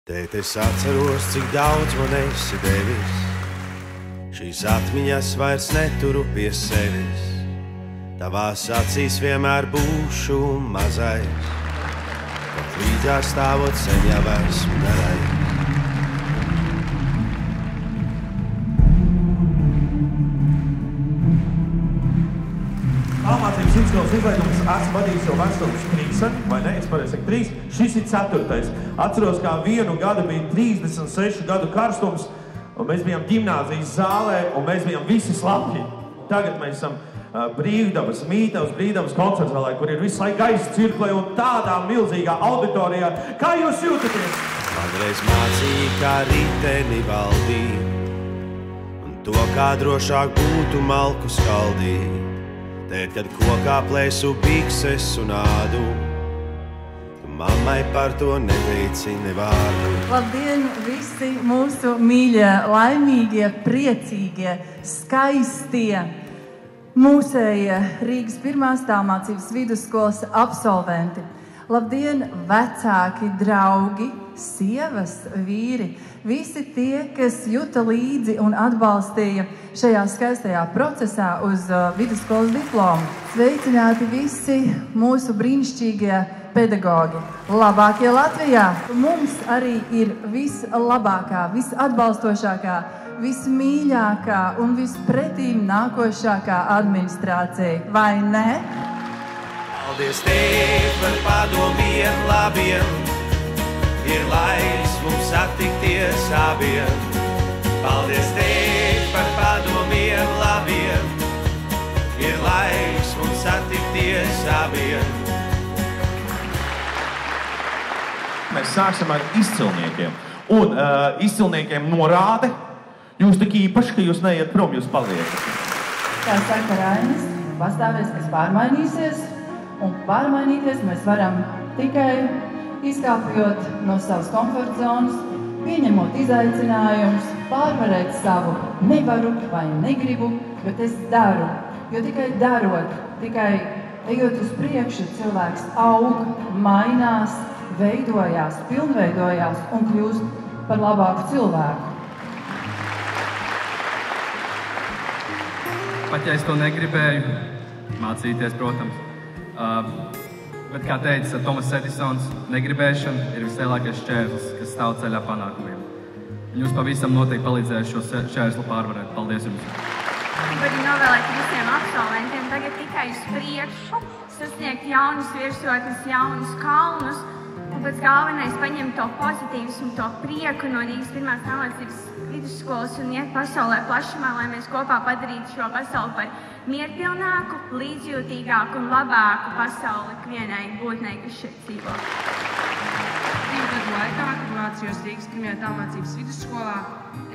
Tēt, es atceros, cik daudz man esi devis. Šīs atmiņas vairs neturu pie sevis. Tavās acīs vienmēr būšu mazais, kad līdzās stāvot sen jau esmu garais. Tālmācības vidusskolas izlaidums esmu vadījis jau veselības 3, vai ne? Es pareizi saku 3. Šis ir 4. Atceros, kā vienu gadu bija 36 gadu karstums, un mēs bijām ģimnāzijas zālē, un mēs bijām visi slapji. Tagad mēs esam Brīvdabas mītavas, Brīvdabas koncerts zālē, kur ir visu laiku gaisa cirklē un tādā milzīgā auditorijā. Kā jūs jūtaties? Kādreiz mācīja, kā riteni valdīt, un to, kā drošāk būtu malku skaldīt. Tēt, kad kokā plēsu bikses un ādu, tu mammai par to neteici ne vārdu. Labdien, visi mūsu mīļie, laimīgie, priecīgie, skaistie, mūsējie Rīgas 1. tālmācības vidusskolas absolventi. Labdien, vecāki, draugi, sievas, vīri, visi tie, kas juta līdzi un atbalstīja šajā skaistajā procesā uz vidusskolas diplomu. Sveicināti visi mūsu brīnišķīgie pedagogi, labākie Latvijā. Mums arī ir vislabākā, visatbalstošākā, vismīļākā un vispretīm nākošākā administrācija, vai ne? Paldies tev par padomiem labiem, ir laiks mums satikties abiem. Paldies tev par padomiem labiem, ir laiks mums satikties abiem. Mēs sāksim ar izcilniekiem. Un izcilniekiem norāde, jūs tik īpaši, ka jūs neiet prom, jūs paliekat. Kā saka Rainis, pastāvēs, kas pārmainīsies, un pārmainīties mēs varam tikai izkāpjot no savas komforta zonas, pieņemot izaicinājumus, pārvarēt savu nevaru vai negribu, bet es daru. Jo tikai darot, tikai ejot uz priekšu, cilvēks aug, mainās, veidojās, pilnveidojās un kļūst par labāku cilvēku. Pat ja es to negribēju mācīties, protams. Bet, kā teica Tomas Edisons, negribēšana ir vislielākais šķērslis, kas stāv ceļā panākumiem. Jūs pavisam noteikti palīdzēsiet šo šķērsli pārvarēt. Paldies jums! Gribu novēlēt visiem absolventiem tagad tikai uz priekšu, sasniegt jaunus virsotnes, jaunus kalnus, un pēc galvenais paņemt to pozitīvismu, to prieku no Rīgas 1. tālmācības vidusskolas un iet pasaulē plašumā, lai mēs kopā padarītu šo pasauli par mierpilnāku, līdzjūtīgāku un labāku pasauli ikvienai būtnei, kas šeit dzīvo. 2 gadu laikā, kad mācījos Rīgas 1. tālmācības vidusskolā,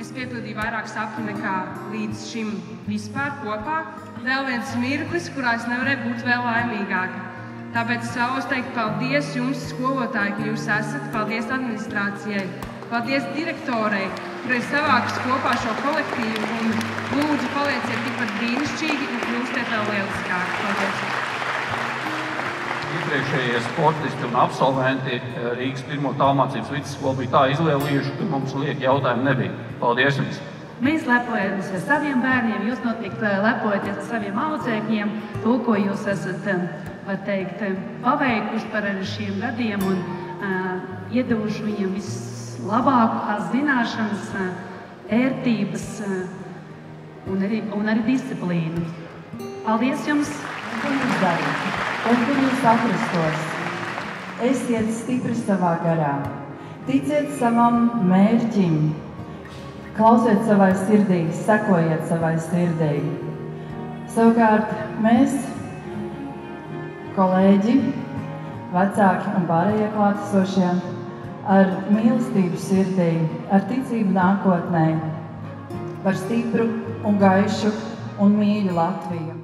es piepildīju vairāk sapņu nekā līdz šim vispār kopā. Vēl viens mirklis, kurā es nevarēju būt vēl laimīgāka. Tāpēc es vēlos teikt paldies jums, skolotāji, ka jūs esat, paldies administrācijai, paldies direktorei, kur ir savākas kopā šo kolektīvu un lūdzu palieciet tikpat brīnišķīgi un kļūstiet vēl lieliskāki. Paldies! Iepriekšējie sportisti un absolventi Rīgas 1. tālmācības vidusskola bija tā izlielījuši, ka mums lieki jautājumi nebija. Paldies jums! Mēs lepojamies ar saviem bērniem, jūs noteikti lepojaties ar saviem audzēkņiem, to, ko jūs esat, var teikt, paveikuši par šiem gadiem un iedevuši viņiem vislabākās zināšanas, ērtības un arī disciplīnu. Paldies jums! Ko jūs darīt? Un kur jūs atrastos? Esiet stipri savā garā. Ticiet savam mērķim. Klausiet savai sirdī, sekojiet savai sirdī. Savukārt mēs, kolēģi, vecāki un pārējie klātesošie, ar mīlestību sirdī, ar ticību nākotnē, par stipru un gaišu un mīļu Latviju.